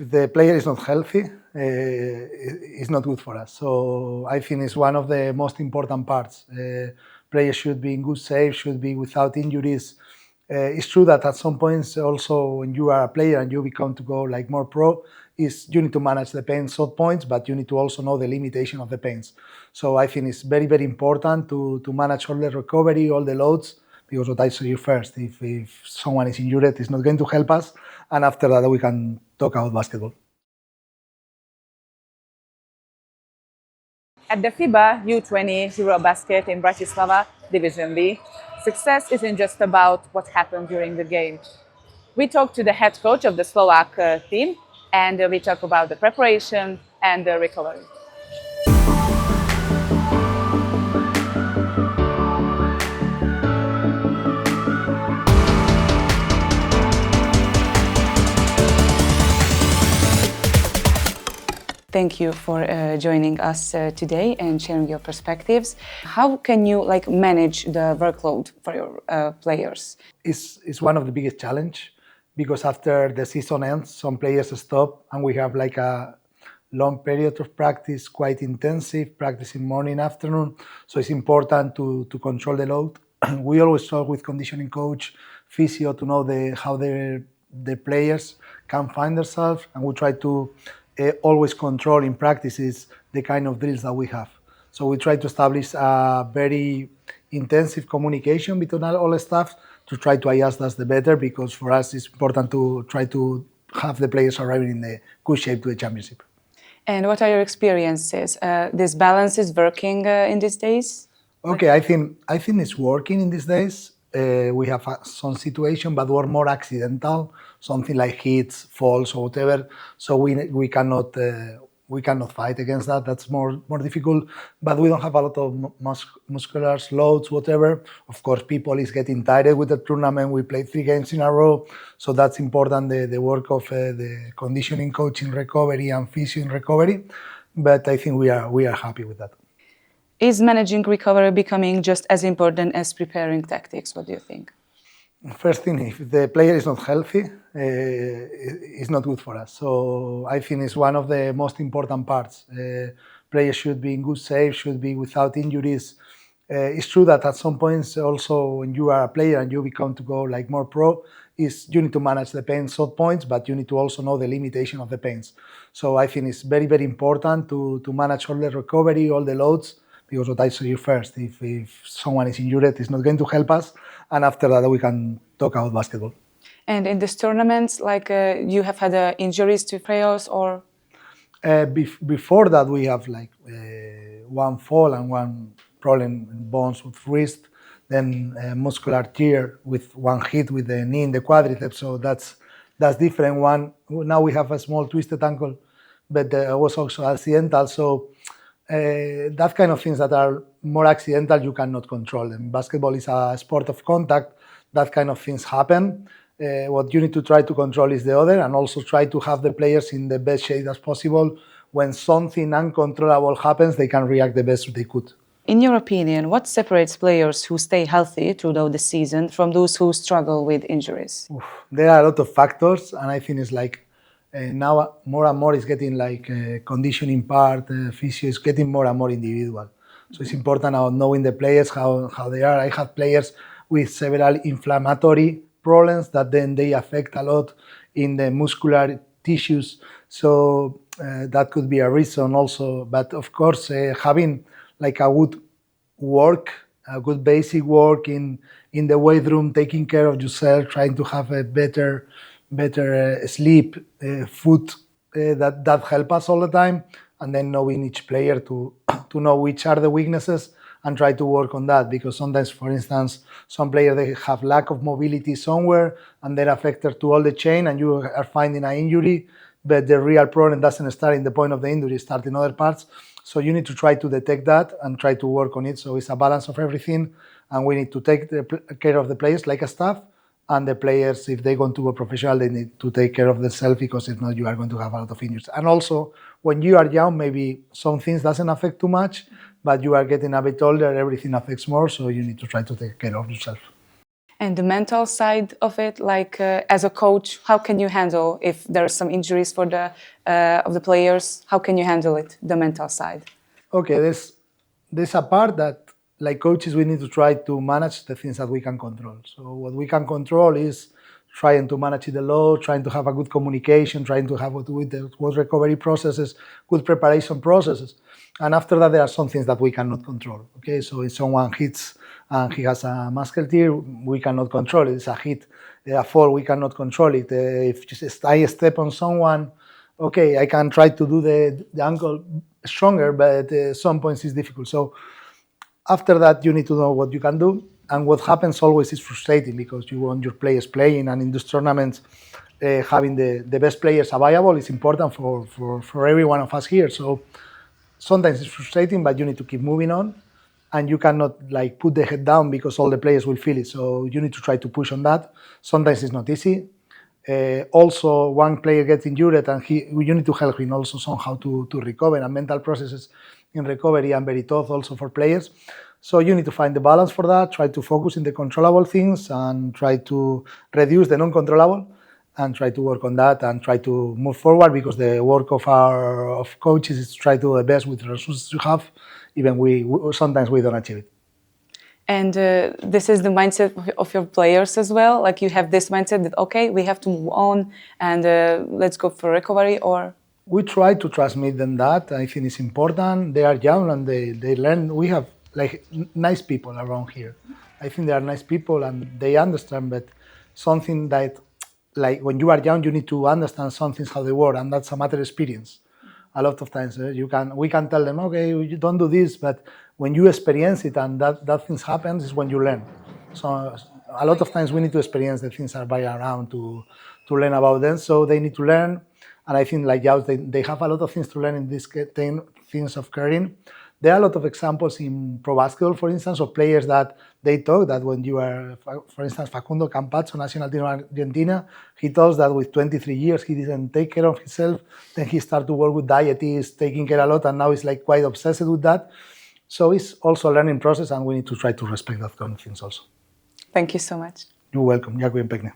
If the player is not healthy, it's not good for us. So I think it's one of the most important parts. Players should be in good shape, should be without injuries. It's true that at some points also when you are a player and you become to go like more pro, is you need to manage the pain short points, but you need to also know the limitation of the pains. So I think it's very, very important to manage all the recovery, all the loads, because what I saw you first, if someone is injured, it's not going to help us. And after that, we can talk about basketball. At the FIBA U20 Eurobasket in Bratislava, Division B, success isn't just about what happened during the game. We talked to the head coach of the Slovak team, and we talk about the preparation and the recovery. Thank you for joining us today and sharing your perspectives. How can you manage the workload for your players? It's one of the biggest challenge because after the season ends, some players stop and we have like a long period of practice, quite intensive, practicing morning, afternoon. So it's important to control the load. We always talk with conditioning coach, physio to know how the players can find themselves, and we try to always control in practices the kind of drills that we have. So we try to establish a very intensive communication between all the staff to try to adjust us the better, because for us it's important to try to have the players arriving in the good shape to the championship. And what are your experiences? This balance is working in these days? Okay, I think it's working in these days. We have some situation, but we're more accidental, something like hits, falls, or whatever. So we cannot fight against that. That's more difficult. But we don't have a lot of muscular loads, whatever. Of course, people is getting tired with the tournament. We played 3 games in a row, so that's important. The work of the conditioning coach in recovery and physio in recovery. But I think we are happy with that. Is managing recovery becoming just as important as preparing tactics? What do you think? First thing, if the player is not healthy, it's not good for us. So I think it's one of the most important parts. Players should be in good shape, should be without injuries. It's true that at some points also when you are a player and you become to go like more pro, you need to manage the pain short points, but you need to also know the limitation of the pains. So I think it's very, very important to manage all the recovery, all the loads, because what I saw you first, if someone is injured, it's not going to help us. And after that, we can talk about basketball. And in these tournaments, you have had injuries to players, or? Before that, we have one fall and one problem in bones with wrist, then muscular tear with one hit with the knee in the quadriceps. So that's different. One now we have a small twisted ankle, but was also accidental. So that kind of things that are more accidental, you cannot control them. Basketball is a sport of contact. That kind of things happen. What you need to try to control is the other, and also try to have the players in the best shape as possible. When something uncontrollable happens, they can react the best they could. In your opinion, what separates players who stay healthy throughout the season from those who struggle with injuries? There are a lot of factors, and I think it's now more and more is getting conditioning part, physio is getting more and more individual. So it's important about knowing the players, how they are. I have players with several inflammatory problems that then they affect a lot in the muscular tissues. So that could be a reason also. But of course, having a good work, a good basic work in the weight room, taking care of yourself, trying to have a better sleep, food, that help us all the time, and then knowing each player to know which are the weaknesses and try to work on that. Because sometimes, for instance, some players, they have lack of mobility somewhere and they're affected to all the chain, and you are finding an injury, but the real problem doesn't start in the point of the injury, it starts in other parts. So you need to try to detect that and try to work on it. So it's a balance of everything, and we need to take care of the players like a staff, and the players, if they want to go professional, they need to take care of themselves, because if not, you are going to have a lot of injuries. And also, when you are young, maybe some things doesn't affect too much, but you are getting a bit older, everything affects more, so you need to try to take care of yourself. And the mental side of it, like as a coach, how can you handle if there are some injuries for the of the players? How can you handle it, the mental side? Okay, there's a part that, like coaches, we need to try to manage the things that we can control. So what we can control is trying to manage the load, trying to have a good communication, trying to have good recovery processes, good preparation processes. And after that, there are some things that we cannot control. Okay, so if someone hits and he has a muscle tear, we cannot control it. It's a hit, a fall, we cannot control it. If just I step on someone, okay, I can try to do the ankle stronger, but at some points it's difficult. So after that, you need to know what you can do. And what happens always is frustrating because you want your players playing, and in these tournaments, having the best players available is important for every one of us here. So sometimes it's frustrating, but you need to keep moving on, and you cannot like put the head down because all the players will feel it. So you need to try to push on that. Sometimes it's not easy. Also, one player gets injured, and you need to help him also somehow to recover. And mental processes in recovery are very tough also for players. So you need to find the balance for that. Try to focus in the controllable things and try to reduce the non-controllable, and try to work on that and try to move forward, because the work of coaches is to try to do the best with the resources you have, even we sometimes we don't achieve it. And this is the mindset of your players as well? Like you have this mindset that, okay, we have to move on and let's go for recovery, or? We try to transmit them that. I think it's important. They are young and they learn. We have like nice people around here. I think they are nice people and they understand, but something that, like when you are young, you need to understand some things how they work, and that's a matter of experience. A lot of times we can tell them, okay, you don't do this, but when you experience it and that things happens is when you learn. So a lot of times we need to experience the things that are around to learn about them. So they need to learn, and I think like yours, they have a lot of things to learn in these things of caring. There are a lot of examples in pro basketball, for instance, of players that they talk that when you are, for instance, Facundo Campazzo, national team of Argentina, he tells that with 23 years he didn't take care of himself. Then he started to work with diets, taking care a lot, and now he's like quite obsessed with that. So it's also a learning process, and we need to try to respect that kind of things also. Thank you so much. You're welcome. Ďakujem pekne.